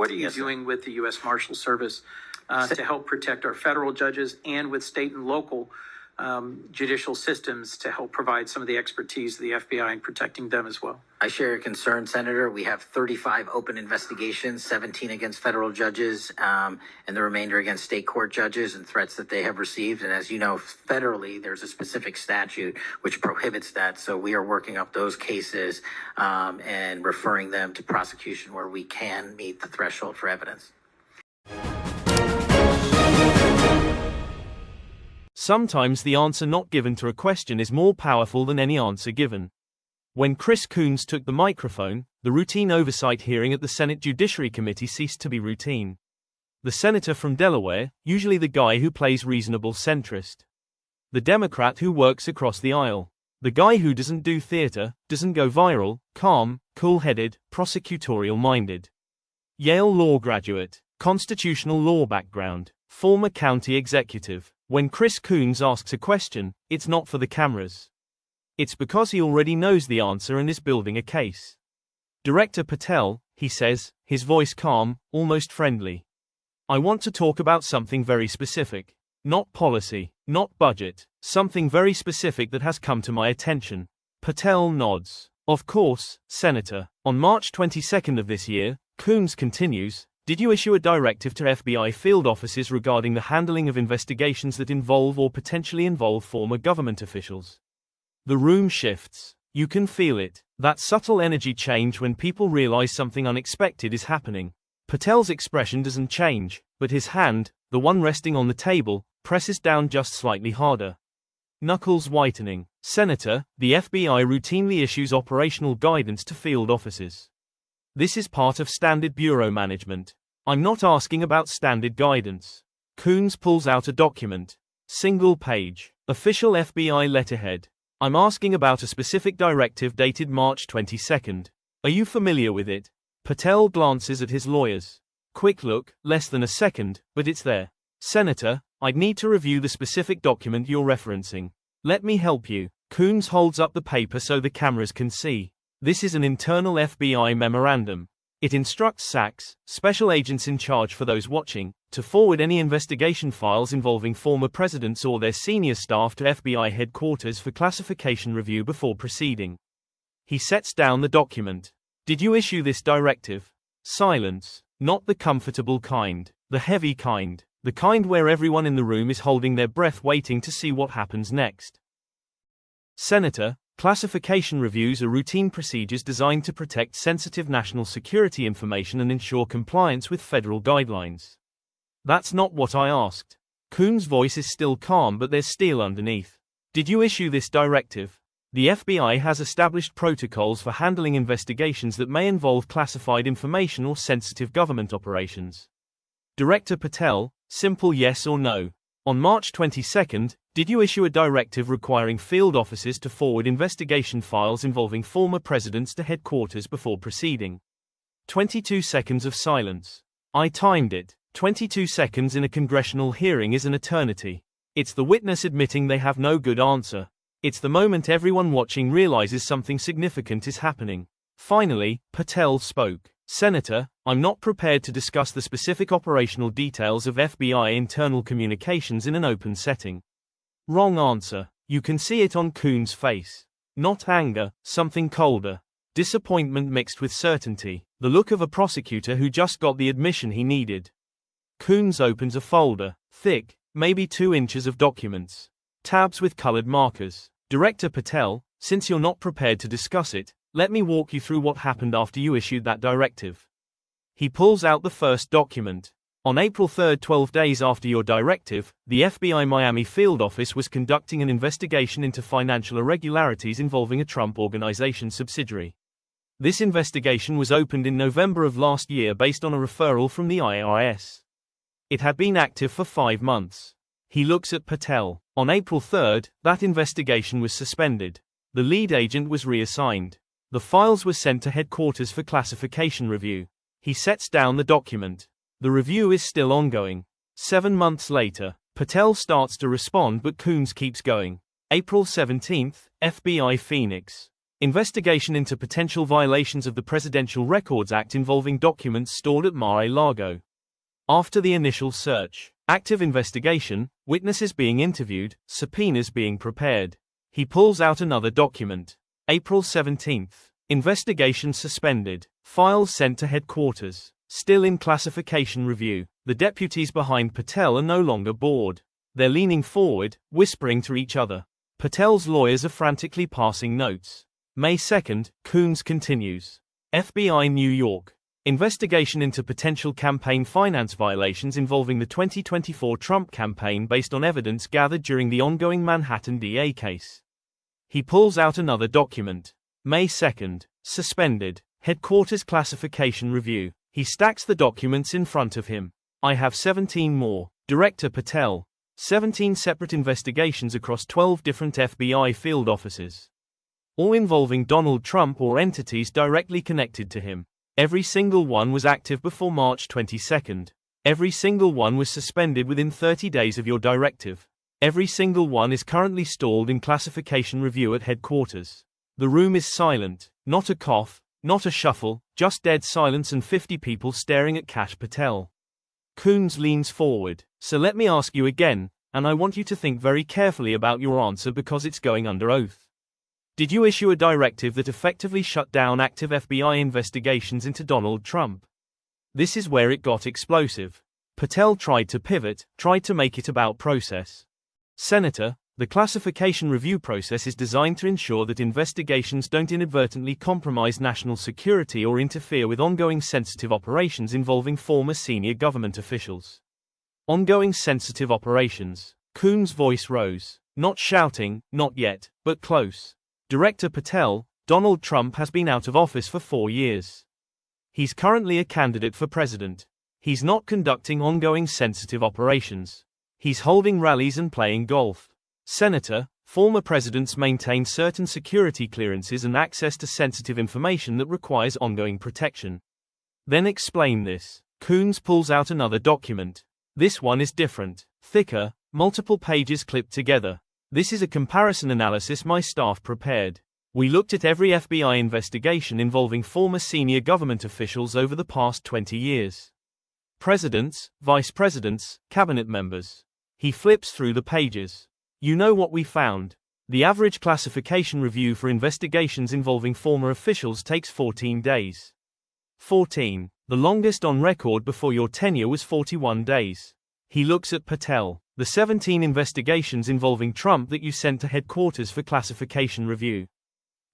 What are you doing with the U.S. Marshal Service to help protect our federal judges and with state and local judicial systems to help provide some of the expertise of the FBI in protecting them as well? I share your concern, Senator. We have 35 open investigations, 17 against federal judges, and the remainder against state court judges and threats that they have received. And as you know, federally, there's a specific statute which prohibits that. So we are working up those cases and referring them to prosecution where we can meet the threshold for evidence. Sometimes the answer not given to a question is more powerful than any answer given. When Chris Coons took the microphone, the routine oversight hearing at the Senate Judiciary Committee ceased to be routine. The senator from Delaware, usually the guy who plays reasonable centrist. The Democrat who works across the aisle. The guy who doesn't do theater, doesn't go viral, calm, cool-headed, prosecutorial-minded. Yale law graduate, constitutional law background, former county executive. When Chris Coons asks a question, it's not for the cameras. It's because he already knows the answer and is building a case. Director Patel, he says, his voice calm, almost friendly. I want to talk about something very specific. Not policy, not budget, something very specific that has come to my attention. Patel nods. Of course, Senator. On March 22 of this year, Coons continues, did you issue a directive to FBI field offices regarding the handling of investigations that involve or potentially involve former government officials? The room shifts. You can feel it. That subtle energy change when people realize something unexpected is happening. Patel's expression doesn't change, but his hand, the one resting on the table, presses down just slightly harder. Knuckles whitening. Senator, the FBI routinely issues operational guidance to field offices. This is part of standard bureau management. I'm not asking about standard guidance. Coons pulls out a document. Single page. Official FBI letterhead. I'm asking about a specific directive dated March 22. Are you familiar with it? Patel glances at his lawyers. Quick look, less than a second, but it's there. Senator, I'd need to review the specific document you're referencing. Let me help you. Coons holds up the paper so the cameras can see. This is an internal FBI memorandum. It instructs SACs, special agents in charge for those watching, to forward any investigation files involving former presidents or their senior staff to FBI headquarters for classification review before proceeding. He sets down the document. Did you issue this directive? Silence. Not the comfortable kind. The heavy kind. The kind where everyone in the room is holding their breath waiting to see what happens next. Senator, classification reviews are routine procedures designed to protect sensitive national security information and ensure compliance with federal guidelines. That's not what I asked. Coons' voice is still calm, but there's steel underneath. Did you issue this directive? The FBI has established protocols for handling investigations that may involve classified information or sensitive government operations. Director Patel, simple yes or no. On March 22, did you issue a directive requiring field offices to forward investigation files involving former presidents to headquarters before proceeding? 22 seconds of silence. I timed it. 22 seconds in a congressional hearing is an eternity. It's the witness admitting they have no good answer. It's the moment everyone watching realizes something significant is happening. Finally, Patel spoke. Senator, I'm not prepared to discuss the specific operational details of FBI internal communications in an open setting. Wrong answer. You can see it on Coons' face. Not anger, something colder. Disappointment mixed with certainty. The look of a prosecutor who just got the admission he needed. Coons opens a folder. Thick, maybe 2 inches of documents. Tabs with colored markers. Director Patel, since you're not prepared to discuss it, let me walk you through what happened after you issued that directive. He pulls out the first document. On April 3, 12 days after your directive, the FBI Miami field office was conducting an investigation into financial irregularities involving a Trump Organization subsidiary. This investigation was opened in November of last year based on a referral from the IRS. It had been active for 5 months. He looks at Patel. On April 3, that investigation was suspended. The lead agent was reassigned. The files were sent to headquarters for classification review. He sets down the document. The review is still ongoing. 7 months later, Patel starts to respond but Coons keeps going. April 17, FBI Phoenix. Investigation into potential violations of the Presidential Records Act involving documents stored at Mar-a-Lago. After the initial search, active investigation, witnesses being interviewed, subpoenas being prepared. He pulls out another document. April 17th. Investigation suspended. Files sent to headquarters. Still in classification review. The deputies behind Patel are no longer bored. They're leaning forward, whispering to each other. Patel's lawyers are frantically passing notes. May 2nd, Coons continues. FBI New York. Investigation into potential campaign finance violations involving the 2024 Trump campaign based on evidence gathered during the ongoing Manhattan DA case. He pulls out another document. May 2nd. Suspended. Headquarters classification review. He stacks the documents in front of him. I have 17 more. Director Patel. 17 separate investigations across 12 different FBI field offices. All involving Donald Trump or entities directly connected to him. Every single one was active before March 22nd. Every single one was suspended within 30 days of your directive. Every single one is currently stalled in classification review at headquarters. The room is silent, not a cough, not a shuffle, just dead silence and 50 people staring at Kash Patel. Coons leans forward. So let me ask you again, and I want you to think very carefully about your answer because it's going under oath. Did you issue a directive that effectively shut down active FBI investigations into Donald Trump? This is where it got explosive. Patel tried to pivot, tried to make it about process. Senator, the classification review process is designed to ensure that investigations don't inadvertently compromise national security or interfere with ongoing sensitive operations involving former senior government officials. Ongoing sensitive operations. Coons' voice rose. Not shouting, not yet, but close. Director Patel, Donald Trump has been out of office for 4 years. He's currently a candidate for president. He's not conducting ongoing sensitive operations. He's holding rallies and playing golf. Senator, former presidents maintain certain security clearances and access to sensitive information that requires ongoing protection. Then explain this. Coons pulls out another document. This one is different, thicker, multiple pages clipped together. This is a comparison analysis my staff prepared. We looked at every FBI investigation involving former senior government officials over the past 20 years. Presidents, vice presidents, cabinet members. He flips through the pages. You know what we found. The average classification review for investigations involving former officials takes 14 days. 14. The longest on record before your tenure was 41 days. He looks at Patel. The 17 investigations involving Trump that you sent to headquarters for classification review.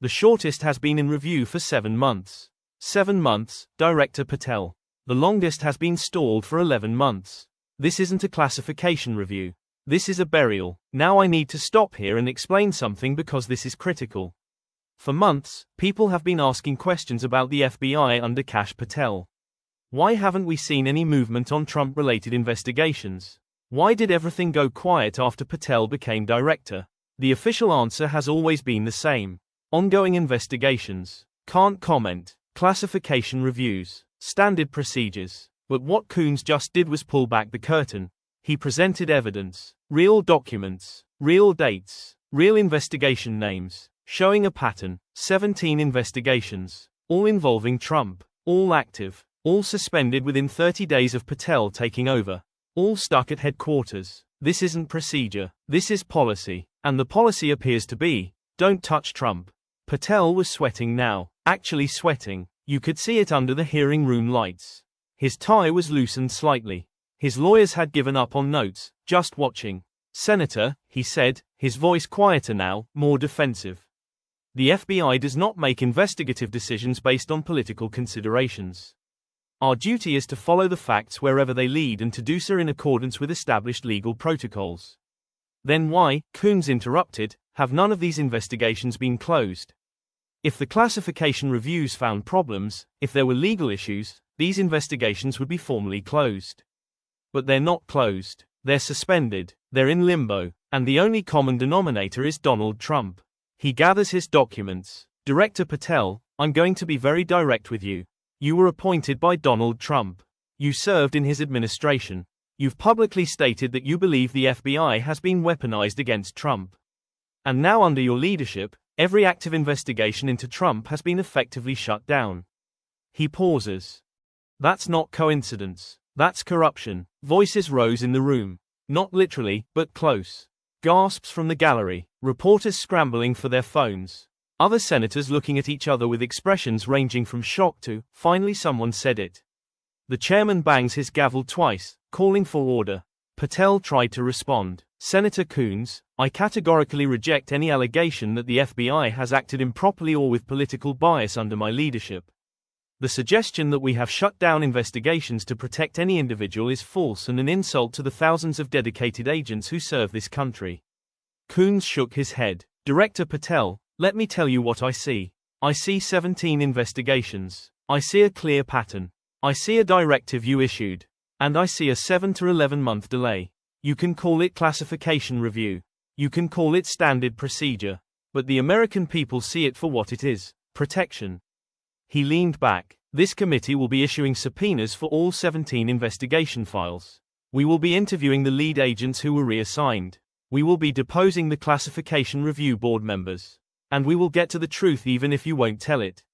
The shortest has been in review for 7 months. 7 months, Director Patel. The longest has been stalled for 11 months. This isn't a classification review. This is a burial. Now I need to stop here and explain something because this is critical. For months, people have been asking questions about the FBI under Kash Patel. Why haven't we seen any movement on Trump-related investigations? Why did everything go quiet after Patel became director? The official answer has always been the same. Ongoing investigations. Can't comment. Classification reviews. Standard procedures. But what Coons just did was pull back the curtain. He presented evidence. Real documents. Real dates. Real investigation names. Showing a pattern. 17 investigations. All involving Trump. All active. All suspended within 30 days of Patel taking over. All stuck at headquarters. This isn't procedure. This is policy. And the policy appears to be, don't touch Trump. Patel was sweating now. Actually sweating. You could see it under the hearing room lights. His tie was loosened slightly. His lawyers had given up on notes, just watching. Senator, he said, his voice quieter now, more defensive. The FBI does not make investigative decisions based on political considerations. Our duty is to follow the facts wherever they lead and to do so in accordance with established legal protocols. Then why, Coons interrupted, have none of these investigations been closed? If the classification reviews found problems, if there were legal issues, these investigations would be formally closed. But they're not closed. They're suspended. They're in limbo. And the only common denominator is Donald Trump. He gathers his documents. Director Patel, I'm going to be very direct with you. You were appointed by Donald Trump. You served in his administration. You've publicly stated that you believe the FBI has been weaponized against Trump. And now under your leadership, Every active investigation into Trump has been effectively shut down. He pauses. That's not coincidence. That's corruption. Voices rose in the room. Not literally, but close. Gasps from the gallery. Reporters scrambling for their phones. Other senators looking at each other with expressions ranging from shock to, finally someone said it. The chairman bangs his gavel twice, calling for order. Patel tried to respond. Senator Coons, I categorically reject any allegation that the FBI has acted improperly or with political bias under my leadership. The suggestion that we have shut down investigations to protect any individual is false and an insult to the thousands of dedicated agents who serve this country. Coons shook his head. Director Patel, let me tell you what I see. I see 17 investigations. I see a clear pattern. I see a directive you issued. And I see a 7 to 11 month delay. You can call it classification review. You can call it standard procedure. But the American people see it for what it is, protection. He leaned back. This committee will be issuing subpoenas for all 17 investigation files. We will be interviewing the lead agents who were reassigned. We will be deposing the classification review board members. And we will get to the truth even if you won't tell it.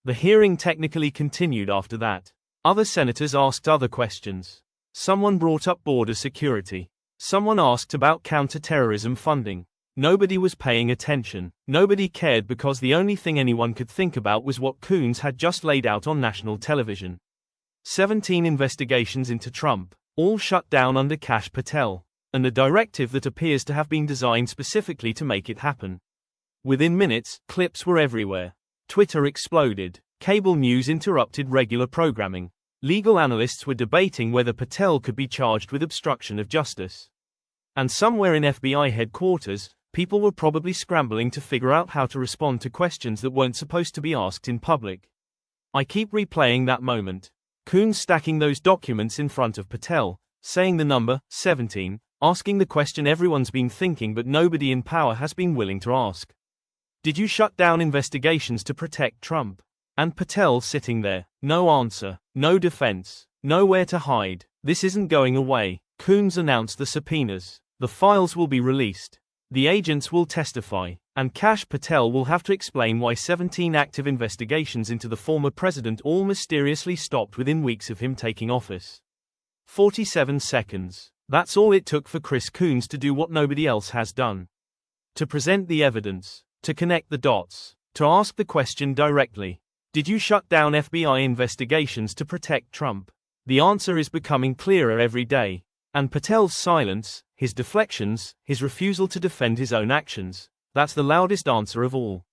The hearing technically continued after that. Other senators asked other questions. Someone brought up border security. Someone asked about counter-terrorism funding. Nobody was paying attention. Nobody cared because the only thing anyone could think about was what Coons had just laid out on national television. 17 investigations into Trump, all shut down under Kash Patel, and a directive that appears to have been designed specifically to make it happen. Within minutes, clips were everywhere. Twitter exploded. Cable news interrupted regular programming. Legal analysts were debating whether Patel could be charged with obstruction of justice. And somewhere in FBI headquarters, people were probably scrambling to figure out how to respond to questions that weren't supposed to be asked in public. I keep replaying that moment. Coons stacking those documents in front of Patel, saying the number, 17, asking the question everyone's been thinking but nobody in power has been willing to ask. Did you shut down investigations to protect Trump? And Patel sitting there, no answer, no defense, nowhere to hide. This isn't going away. Coons announced the subpoenas. The files will be released. The agents will testify, and Kash Patel will have to explain why 17 active investigations into the former president all mysteriously stopped within weeks of him taking office. 47 seconds. That's all it took for Chris Coons to do what nobody else has done. To present the evidence, to connect the dots, to ask the question directly. Did you shut down FBI investigations to protect Trump? The answer is becoming clearer every day. And Patel's silence, his deflections, his refusal to defend his own actions, that's the loudest answer of all.